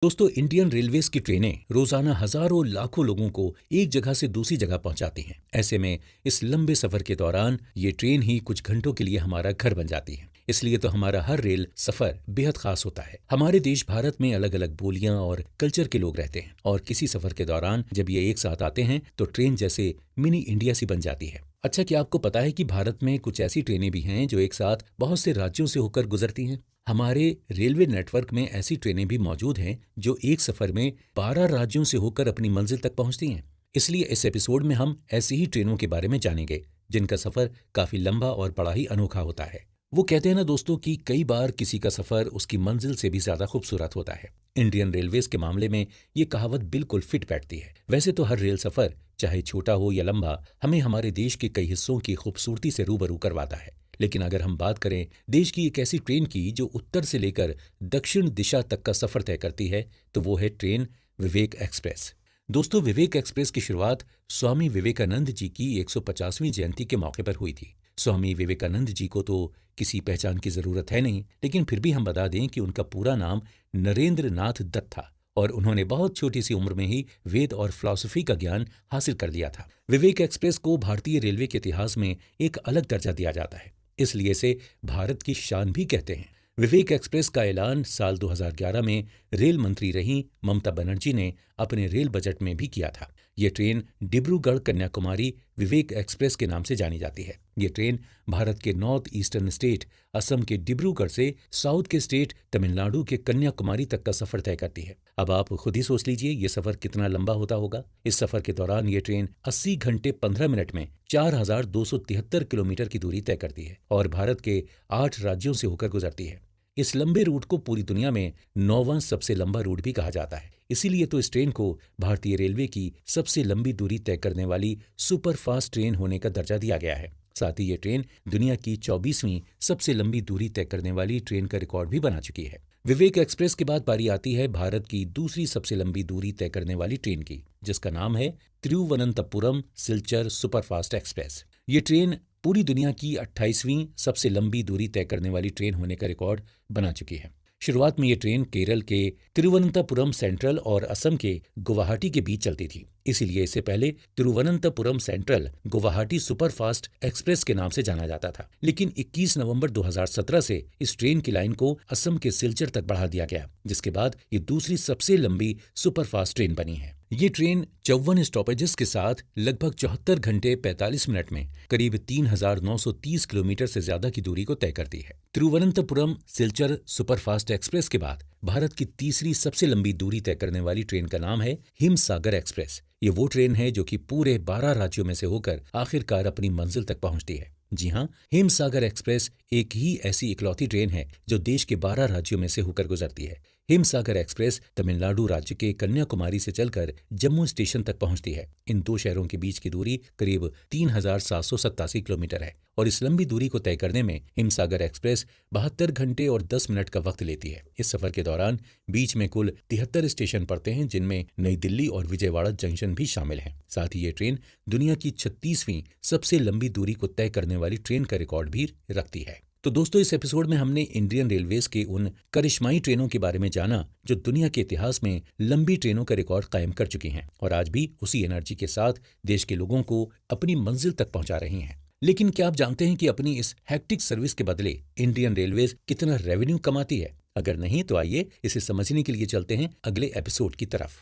दोस्तों, Indian railways की ट्रेनें रोजाना हजारों लाखों लोगों को एक जगह से दूसरी जगह पहुंचाती हैं। ऐसे में इस लंबे सफर के दौरान ये ट्रेन ही कुछ घंटों के लिए हमारा घर बन जाती है। इसलिए तो हमारा हर रेल सफर बेहद खास होता है। हमारे देश भारत में अलग अलग बोलियां और कल्चर के लोग रहते हैं और किसी सफर के दौरान जब ये एक साथ आते हैं तो ट्रेन जैसे मिनी इंडिया सी बन जाती है। अच्छा, क्या आपको पता है कि भारत में कुछ ऐसी ट्रेनें भी हैं जो एक साथ बहुत से राज्यों से होकर गुजरती हैं? हमारे रेलवे नेटवर्क में ऐसी ट्रेनें भी मौजूद हैं जो एक सफर में 12 राज्यों से होकर अपनी मंजिल तक पहुंचती हैं। इसलिए इस एपिसोड में हम ऐसी ही ट्रेनों के बारे में जानेंगे जिनका सफर काफी लंबा और बड़ा ही अनोखा होता है। वो कहते हैं ना दोस्तों कि कई बार किसी का सफर उसकी मंजिल से भी ज्यादा खूबसूरत होता है। इंडियन रेलवेज के मामले में ये कहावत बिल्कुल फिट बैठती है। वैसे तो हर रेल सफर चाहे छोटा हो या लंबा हमें हमारे देश के कई हिस्सों की खूबसूरती से रूबरू करवाता है। लेकिन अगर हम बात करें देश की एक ऐसी ट्रेन की जो उत्तर से लेकर दक्षिण दिशा तक का सफर तय करती है तो वो है ट्रेन विवेक एक्सप्रेस। दोस्तों, विवेक एक्सप्रेस की शुरुआत स्वामी विवेकानंद जी की 150वीं जयंती के मौके पर हुई थी। स्वामी विवेकानंद जी को तो किसी पहचान की जरूरत है नहीं, लेकिन फिर भी हम बता दें कि उनका पूरा नाम नरेंद्र नाथ दत्त था और उन्होंने बहुत छोटी सी उम्र में ही वेद और फिलॉसफी का ज्ञान हासिल कर लिया था। विवेक एक्सप्रेस को भारतीय रेलवे के इतिहास में एक अलग दर्जा दिया जाता है, इसलिए इसे भारत की शान भी कहते हैं। विवेक एक्सप्रेस का ऐलान साल 2011 में रेल मंत्री रही ममता बनर्जी ने अपने रेल बजट में भी किया था। ये ट्रेन डिब्रूगढ़ कन्याकुमारी विवेक एक्सप्रेस के नाम से जानी जाती है। ये ट्रेन भारत के नॉर्थ ईस्टर्न स्टेट असम के डिब्रूगढ़ से साउथ के स्टेट तमिलनाडु के कन्याकुमारी तक का सफर तय करती है। अब आप खुद ही सोच लीजिए ये सफर कितना लंबा होता होगा। इस सफर के दौरान ये ट्रेन 80 घंटे 15 मिनट में 4273 किलोमीटर की दूरी तय करती है और भारत के 8 राज्यों से होकर गुजरती है। इस लंबे रूट को पूरी दुनिया में 9वां सबसे लंबा रूट भी कहा जाता है। इसीलिए तो इस ट्रेन को भारतीय रेलवे की सबसे लंबी दूरी तय करने वाली सुपर फास्ट ट्रेन होने का दर्जा दिया गया है। साथ ही ये ट्रेन दुनिया की 24वीं सबसे लंबी दूरी तय करने वाली ट्रेन का रिकॉर्ड भी बना चुकी है। विवेक एक्सप्रेस के बाद बारी आती है भारत की दूसरी सबसे लंबी दूरी तय करने वाली ट्रेन की, जिसका नाम है तिरुवनंतपुरम सिलचर सुपरफास्ट एक्सप्रेस। ये ट्रेन पूरी दुनिया की 28वीं सबसे लंबी दूरी तय करने वाली ट्रेन होने का रिकॉर्ड बना चुकी है। शुरुआत में ये ट्रेन केरल के तिरुवनंतपुरम सेंट्रल और असम के गुवाहाटी के बीच चलती थी, इसीलिए इससे पहले Thiruvananthapuram central Guwahati superfast express के नाम से जाना जाता था। लेकिन 21 नवंबर 2017 से इस ट्रेन की लाइन को असम के सिलचर तक बढ़ा दिया गया, जिसके बाद ये दूसरी सबसे लंबी सुपरफास्ट ट्रेन बनी है। ये ट्रेन 54 स्टॉपेजेस के साथ लगभग 74 घंटे 45 मिनट में करीब 3930 किलोमीटर से ज्यादा की दूरी को तय करती है। तिरुवनंतपुरम सिलचर सुपरफास्ट एक्सप्रेस के बाद भारत की तीसरी सबसे लंबी दूरी तय करने वाली ट्रेन का नाम है हिमसागर एक्सप्रेस। ये वो ट्रेन है जो कि पूरे 12 राज्यों में से होकर आखिरकार अपनी मंजिल तक पहुंचती है। जी हाँ, हिमसागर एक्सप्रेस एक ही ऐसी इकलौती ट्रेन है जो देश के 12 राज्यों में से होकर गुजरती है। हिमसागर एक्सप्रेस तमिलनाडु राज्य के कन्याकुमारी से चलकर जम्मू स्टेशन तक पहुंचती है। इन दो शहरों के बीच की दूरी करीब 3787 किलोमीटर है और इस लंबी दूरी को तय करने में हिमसागर एक्सप्रेस 72 घंटे और 10 मिनट का वक्त लेती है। इस सफर के दौरान बीच में कुल 73 स्टेशन पड़ते हैं, जिनमें नई दिल्ली और विजयवाड़ा जंक्शन भी शामिल हैं। साथ ही ये ट्रेन दुनिया की 36वीं सबसे लंबी दूरी को तय करने वाली ट्रेन का रिकॉर्ड भी रखती है। तो दोस्तों, इस एपिसोड में हमने इंडियन रेलवेज के उन करिश्माई ट्रेनों के बारे में जाना जो दुनिया के इतिहास में लंबी ट्रेनों का रिकॉर्ड कायम कर चुकी हैं और आज भी उसी एनर्जी के साथ देश के लोगों को अपनी मंजिल तक पहुंचा रही हैं। लेकिन क्या आप जानते हैं कि अपनी इस हेक्टिक सर्विस के बदले इंडियन रेलवेज कितना रेवेन्यू कमाती है? अगर नहीं तो आइए इसे समझने के लिए चलते हैं अगले एपिसोड की तरफ।